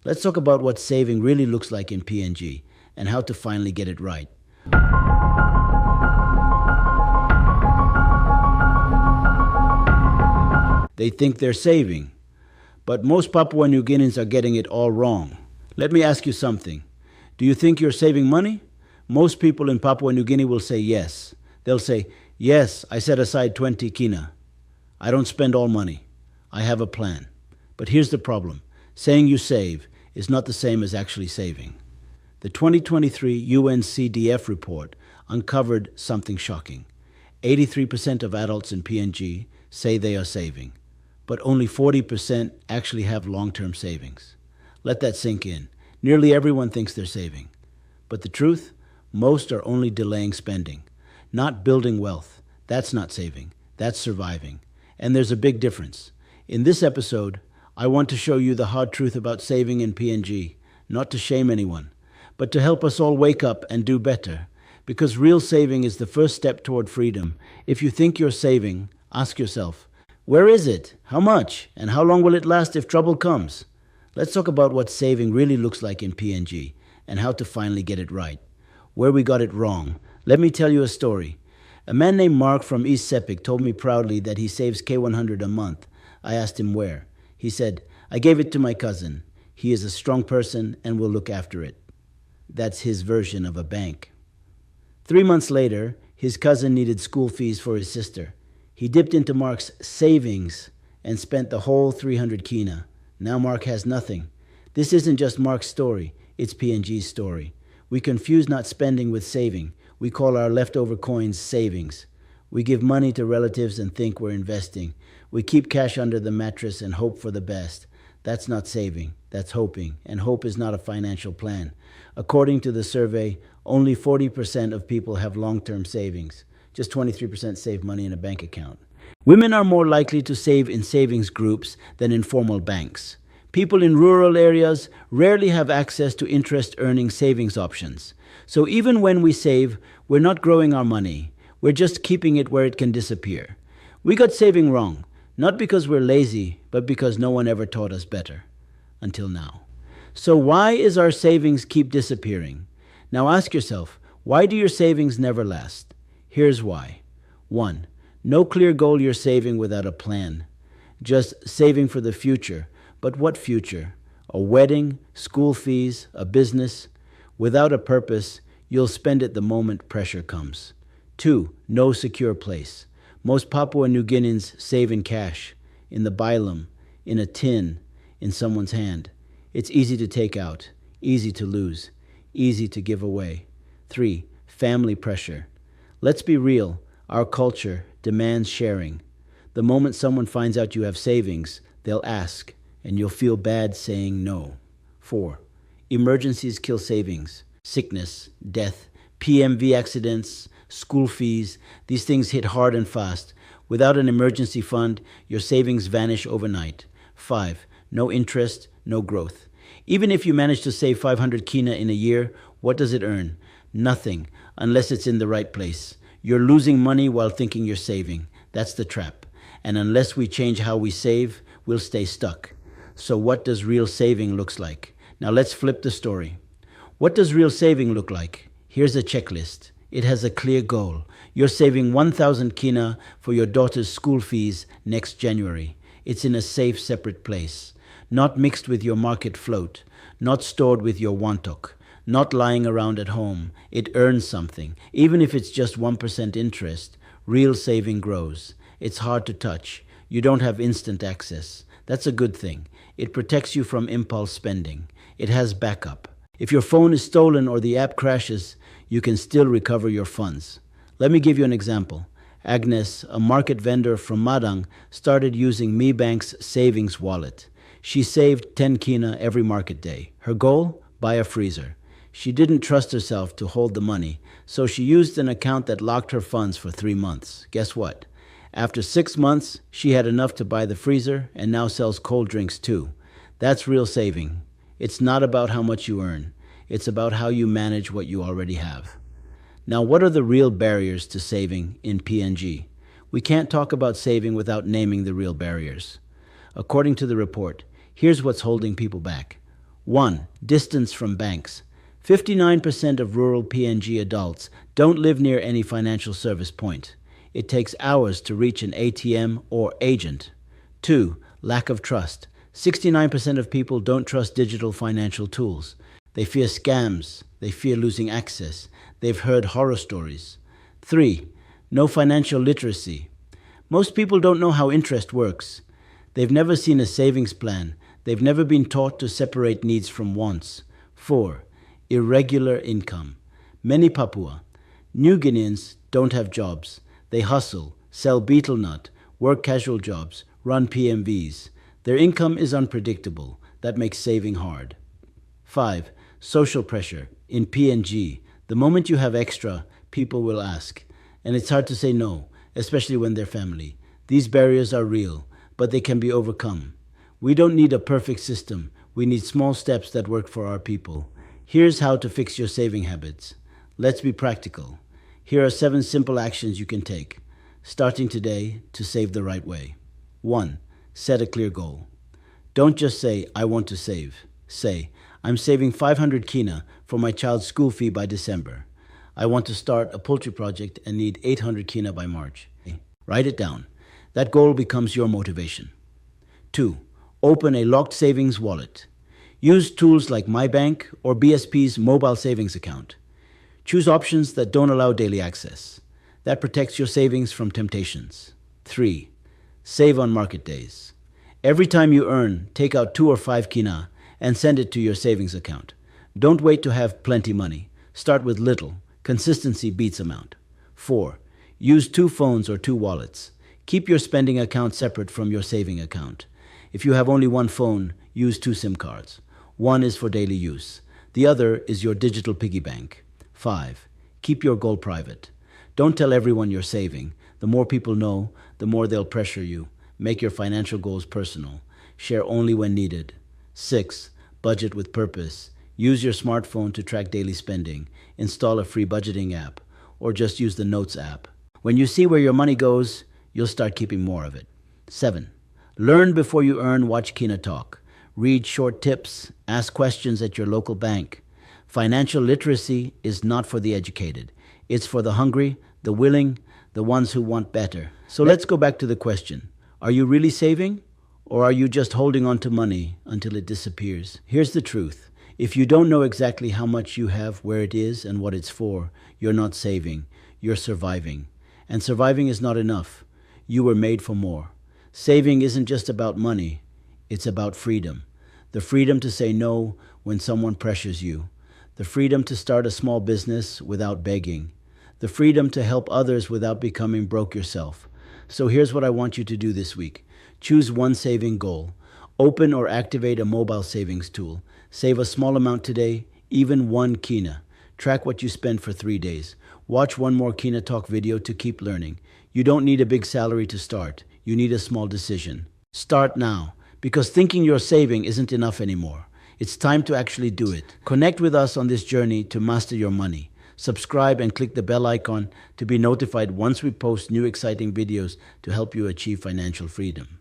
Let's talk about what saving really looks like in PNG and how to finally get it right. They think they're saving, but most Papua New Guineans are getting it all wrong. Let me ask you something. Do you think you're saving money? Most people in Papua New Guinea will say yes. They'll say, yes, I set aside 20 Kina. I don't spend all money. I have a plan. But here's the problem. Saying you save is not the same as actually saving. The 2023 UNCDF report uncovered something shocking. 83% of adults in PNG say they are saving, but only 40% actually have long-term savings. Let that sink in. Nearly everyone thinks they're saving. But the truth? Most are only delaying spending, not building wealth. That's not saving. That's surviving. And there's a big difference. In this episode, I want to show you the hard truth about saving in PNG, not to shame anyone, but to help us all wake up and do better. Because real saving is the first step toward freedom. If you think you're saving, ask yourself, where is it? How much? And how long will it last if trouble comes? Let's talk about what saving really looks like in PNG and how to finally get it right. Where we got it wrong. Let me tell you a story. A man named Mark from East Sepik told me proudly that he saves K100 a month. I asked him where. He said, I gave it to my cousin. He is a strong person and will look after it. That's his version of a bank. 3 months later, his cousin needed school fees for his sister. He dipped into Mark's savings and spent the whole 300 Kina. Now Mark has nothing. This isn't just Mark's story, it's PNG's story. We confuse not spending with saving. We call our leftover coins savings. We give money to relatives and think we're investing. We keep cash under the mattress and hope for the best. That's not saving, that's hoping, and hope is not a financial plan. According to the survey, only 40% of people have long-term savings. Just 23% save money in a bank account. Women are more likely to save in savings groups than in formal banks. People in rural areas rarely have access to interest-earning savings options. So even when we save, we're not growing our money. We're just keeping it where it can disappear. We got saving wrong, not because we're lazy, but because no one ever taught us better. Until now. So why is our savings keep disappearing? Now ask yourself, why do your savings never last? Here's why. 1. No clear goal you're saving without a plan. Just saving for the future. But what future? A wedding, school fees, a business? Without a purpose, you'll spend it the moment pressure comes. 2. No secure place. Most Papua New Guineans save in cash, in the bailum, in a tin, in someone's hand. It's easy to take out, easy to lose, easy to give away. 3. Family pressure. Let's be real, our culture demands sharing. The moment someone finds out you have savings, they'll ask, and you'll feel bad saying no. 4. Emergencies kill savings. Sickness, death, PMV accidents, school fees, these things hit hard and fast. Without an emergency fund, your savings vanish overnight. 5. No interest, no growth. Even if you manage to save 500 Kina in a year, what does it earn? Nothing, unless it's in the right place. You're losing money while thinking you're saving. That's the trap. And unless we change how we save, we'll stay stuck. So what does real saving looks like? Now let's flip the story. What does real saving look like? Here's a checklist. It has a clear goal. You're saving 1,000 Kina for your daughter's school fees next January. It's in a safe, separate place. Not mixed with your market float. Not stored with your wantok. Not lying around at home. It earns something. Even if it's just 1% interest, real saving grows. It's hard to touch. You don't have instant access. That's a good thing. It protects you from impulse spending. It has backup. If your phone is stolen or the app crashes, you can still recover your funds. Let me give you an example. Agnes, a market vendor from Madang, started using Mi Bank's savings wallet. She saved 10 Kina every market day. Her goal? Buy a freezer. She didn't trust herself to hold the money, so she used an account that locked her funds for 3 months. Guess what? After 6 months, she had enough to buy the freezer and now sells cold drinks too. That's real saving. It's not about how much you earn. It's about how you manage what you already have. Now, what are the real barriers to saving in PNG? We can't talk about saving without naming the real barriers. According to the report, here's what's holding people back. 1. Distance from banks. 59% of rural PNG adults don't live near any financial service point. It takes hours to reach an ATM or agent. 2. Lack of trust. 69% of people don't trust digital financial tools. They fear scams. They fear losing access. They've heard horror stories. 3. No financial literacy. Most people don't know how interest works. They've never seen a savings plan. They've never been taught to separate needs from wants. 4. Irregular income. Many Papua New Guineans don't have jobs. They hustle, sell betel nut, work casual jobs, run PMVs. Their income is unpredictable. That makes saving hard. 5. Social pressure. In PNG, the moment you have extra, people will ask. And it's hard to say no, especially when they're family. These barriers are real, but they can be overcome. We don't need a perfect system. We need small steps that work for our people. Here's how to fix your saving habits. Let's be practical. Here are 7 simple actions you can take, starting today, to save the right way. 1. Set a clear goal. Don't just say, I want to save. Say, I'm saving 500 Kina for my child's school fee by December. I want to start a poultry project and need 800 Kina by March. Write it down. That goal becomes your motivation. 2. Open a locked savings wallet. Use tools like MyBank or BSP's mobile savings account. Choose options that don't allow daily access. That protects your savings from temptations. 3. Save on market days. Every time you earn, take out 2 or 5 Kina and send it to your savings account. Don't wait to have plenty money. Start with little. Consistency beats amount. 4. Use 2 phones or 2 wallets. Keep your spending account separate from your saving account. If you have only 1 phone, use 2 SIM cards. One is for daily use. The other is your digital piggy bank. 5. Keep your goal private. Don't tell everyone you're saving. The more people know, the more they'll pressure you. Make your financial goals personal. Share only when needed. 6. Budget with purpose. Use your smartphone to track daily spending. Install a free budgeting app, or just use the Notes app. When you see where your money goes, you'll start keeping more of it. 7. Learn before you earn. Watch Kina Talk. Read short tips. Ask questions at your local bank. Financial literacy is not for the educated. It's for the hungry, the willing, the ones who want better. So let's go back to the question. Are you really saving? Or are you just holding on to money until it disappears? Here's the truth. If you don't know exactly how much you have, where it is, and what it's for, you're not saving. You're surviving. And surviving is not enough. You were made for more. Saving isn't just about money. It's about freedom. The freedom to say no when someone pressures you. The freedom to start a small business without begging. The freedom to help others without becoming broke yourself. So here's what I want you to do this week. Choose one saving goal. Open or activate a mobile savings tool. Save a small amount today, even 1 Kina. Track what you spend for 3 days. Watch one more Kina Talk video to keep learning. You don't need a big salary to start. You need a small decision. Start now, because thinking you're saving isn't enough anymore. It's time to actually do it. Connect with us on this journey to master your money. Subscribe and click the bell icon to be notified once we post new exciting videos to help you achieve financial freedom.